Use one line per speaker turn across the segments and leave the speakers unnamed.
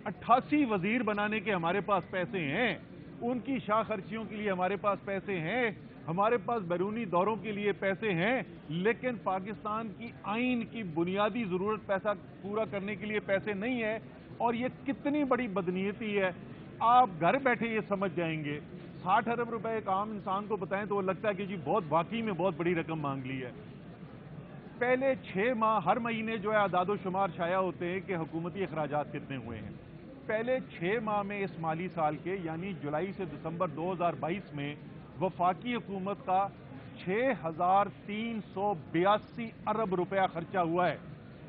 88 वजीर बनाने के हमारे पास पैसे हैं, उनकी शाह खर्चियों के लिए हमारे पास पैसे हैं, हमारे पास बैरूनी दौरों के लिए पैसे हैं, लेकिन पाकिस्तान की आइन की बुनियादी ज़रूरत पैसा पूरा करने के लिए पैसे नहीं है। और ये कितनी बड़ी बदनीयती है, आप घर बैठे ये समझ जाएंगे। 60 अरब रुपए एक आम इंसान को बताएं तो वो लगता है कि जी बहुत वाकई में बहुत बड़ी रकम मांग ली है। पहले 6 माह हर महीने जो है आदादो शुमार शाया होते हैं कि हुकूमती अखराजात कितने हुए हैं। पहले 6 माह में इस माली साल के यानी जुलाई से दिसंबर 2022 में वफाकी हुकूमत का 6,382 अरब रुपया खर्चा हुआ है,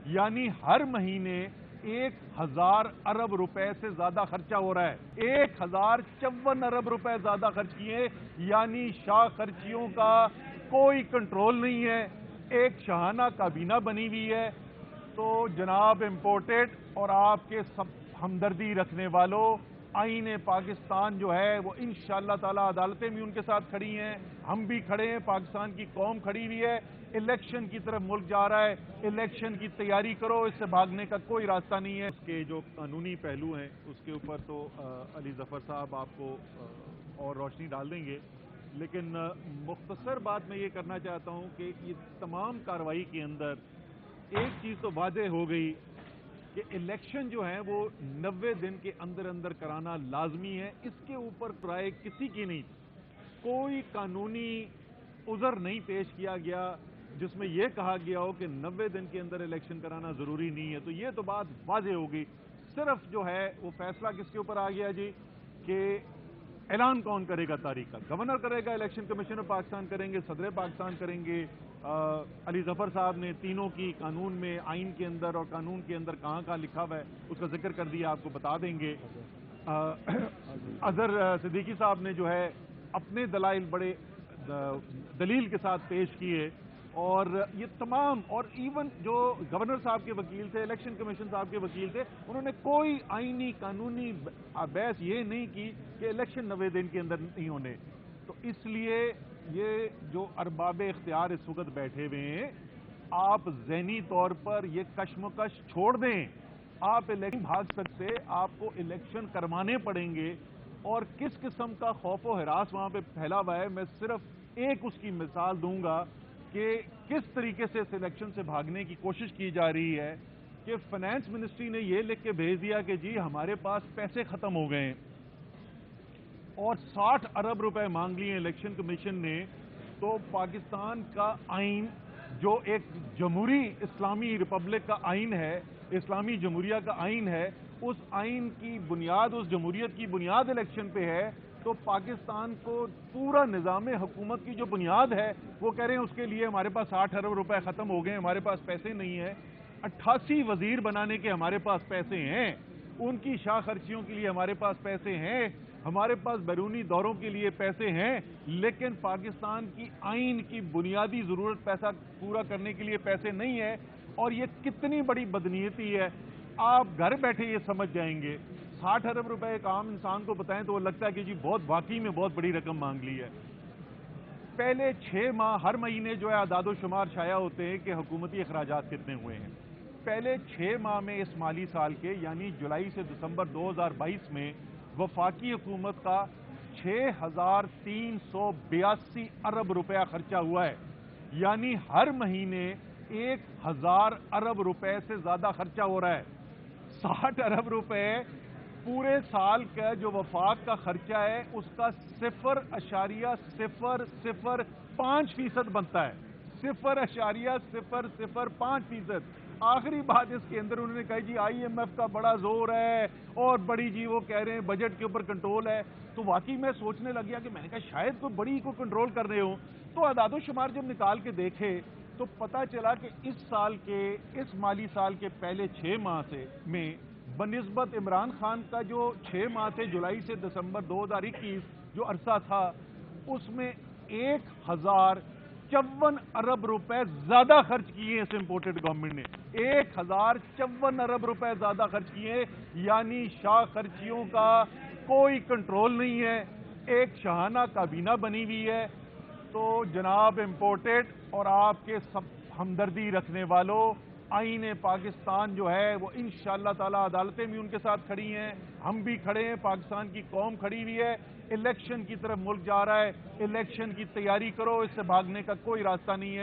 यानी हर महीने 1,000 अरब रुपए से ज्यादा खर्चा हो रहा है। 1,054 अरब रुपए ज्यादा खर्च किए, यानी शाह खर्चियों का कोई कंट्रोल नहीं है। एक शाहाना काबीना बनी हुई है। तो जनाब इम्पोर्टेड और आपके सब हमदर्दी रखने वालों, आईन पाकिस्तान जो है वो इंशाअल्लाह ताला अदालतें भी उनके साथ खड़ी हैं, हम भी खड़े हैं, पाकिस्तान की कौम खड़ी हुई है। इलेक्शन की तरफ मुल्क जा रहा है, इलेक्शन की तैयारी करो, इससे भागने का कोई रास्ता नहीं है। उसके जो कानूनी पहलू हैं उसके ऊपर तो अली जफर साहब आपको और रोशनी डाल देंगे, लेकिन मुख्तसर बात मैं ये करना चाहता हूँ कि ये तमाम कार्रवाई के अंदर एक चीज़ तो वाज़ेह हो गई कि इलेक्शन जो है वो 90 दिन के अंदर अंदर कराना लाजमी है। इसके ऊपर राय किसी की नहीं, कोई कानूनी उज़र नहीं पेश किया गया जिसमें यह कहा गया हो कि 90 दिन के अंदर इलेक्शन कराना ज़रूरी नहीं है। तो ये तो बात वाज़ेह हो गई। सिर्फ जो है वो फैसला किसके ऊपर आ गया जी कि ऐलान कौन करेगा तारीख का। गवर्नर करेगा, इलेक्शन कमीशन ऑफ पाकिस्तान करेंगे, सदर पाकिस्तान करेंगे। अली जफर साहब ने तीनों की कानून में, आइन के अंदर और कानून के अंदर कहाँ कहाँ लिखा हुआ है उसका जिक्र कर दिया, आपको बता देंगे। अजहर सिद्दीकी साहब ने जो है अपने दलाइल बड़े दलील के साथ पेश किए, और ये तमाम, और इवन जो गवर्नर साहब के वकील थे, इलेक्शन कमीशन साहब के वकील थे, उन्होंने कोई आईनी कानूनी बहस ये नहीं की कि इलेक्शन 90 दिन के अंदर नहीं होने। तो इसलिए ये जो अरबाब इख्तियार इस वक्त बैठे हुए हैं, आप ज़हनी तौर पर ये कश्मकश छोड़ दें। आप इलेक्शन भाग सकते, आपको इलेक्शन करवाने पड़ेंगे। और किस किस्म का खौफ व हिरास वहां पे फैला हुआ है, मैं सिर्फ एक उसकी मिसाल दूंगा कि किस तरीके से इस इलेक्शन से भागने की कोशिश की जा रही है कि फाइनेंस मिनिस्ट्री ने यह लिख के भेज दिया कि जी हमारे पास पैसे खत्म हो गए हैं, और 60 अरब रुपए मांग लिए इलेक्शन कमीशन ने। तो पाकिस्तान का आइन जो एक जमहूरी इस्लामी रिपब्लिक का आइन है, इस्लामी जमहूरिया का आइन है, उस आइन की बुनियाद, उस जमहूरियत की बुनियाद इलेक्शन पे है। तो पाकिस्तान को पूरा निज़ाम हुकूमत की जो बुनियाद है वो कह रहे हैं उसके लिए हमारे पास 60 अरब रुपए खत्म हो गए, हमारे पास पैसे नहीं है। 88 वजीर बनाने के हमारे पास पैसे हैं, उनकी शाह खर्चियों के लिए हमारे पास पैसे हैं, हमारे पास बैरूनी दौरों के लिए पैसे हैं, लेकिन पाकिस्तान की आइन की बुनियादी ज़रूरत पैसा पूरा करने के लिए पैसे नहीं है। और ये कितनी बड़ी बदनीयती है, आप घर बैठे ये समझ जाएंगे। 60 अरब रुपए एक आम इंसान को बताएं तो वो लगता है कि जी बहुत वाकई में बहुत बड़ी रकम मांग ली है। पहले 6 माह हर महीने जो है आदादो शुमार शाया होते हैं कि हुकूमती अखराजात कितने हुए हैं। पहले 6 माह में इस माली साल के यानी जुलाई से दिसंबर 2022 में वफाकी हुकूमत का 6,382 अरब रुपया खर्चा हुआ है, यानी हर महीने 1,000 अरब रुपए से ज्यादा खर्चा हो रहा है। 60 अरब रुपए पूरे साल का जो वफाक का खर्चा है उसका 0.005% बनता है। 0.005%। आखिरी बात इसके अंदर उन्होंने कहा जी IMF का बड़ा जोर है, और बड़ी जी वो कह रहे हैं बजट के ऊपर कंट्रोल है। तो वाकई मैं सोचने लग गया कि मैंने कहा शायद कोई बड़ी को कंट्रोल कर रहे हो। तो अदादो शुमार जब निकाल के देखे तो पता चला कि इस साल के, इस माली साल के पहले 6 माह से में बनिस्बत इमरान खान का जो 6 माह थे जुलाई से दिसंबर 2021 जो अरसा था, उसमें 1,054 अरब रुपए ज्यादा खर्च किए इस इंपोर्टेड गवर्नमेंट ने। 1,054 अरब रुपए ज्यादा खर्च किए, यानी शाह खर्चियों का कोई कंट्रोल नहीं है। एक शाहाना काबीना बनी हुई है। तो जनाब इम्पोर्टेड और आपके सब हमदर्दी रखने वालों, आईन पाकिस्तान जो है वो इंशाअल्लाह ताला अदालतें भी उनके साथ खड़ी हैं, हम भी खड़े हैं, पाकिस्तान की कौम खड़ी हुई है। इलेक्शन की तरफ मुल्क जा रहा है, इलेक्शन की तैयारी करो, इससे भागने का कोई रास्ता नहीं है।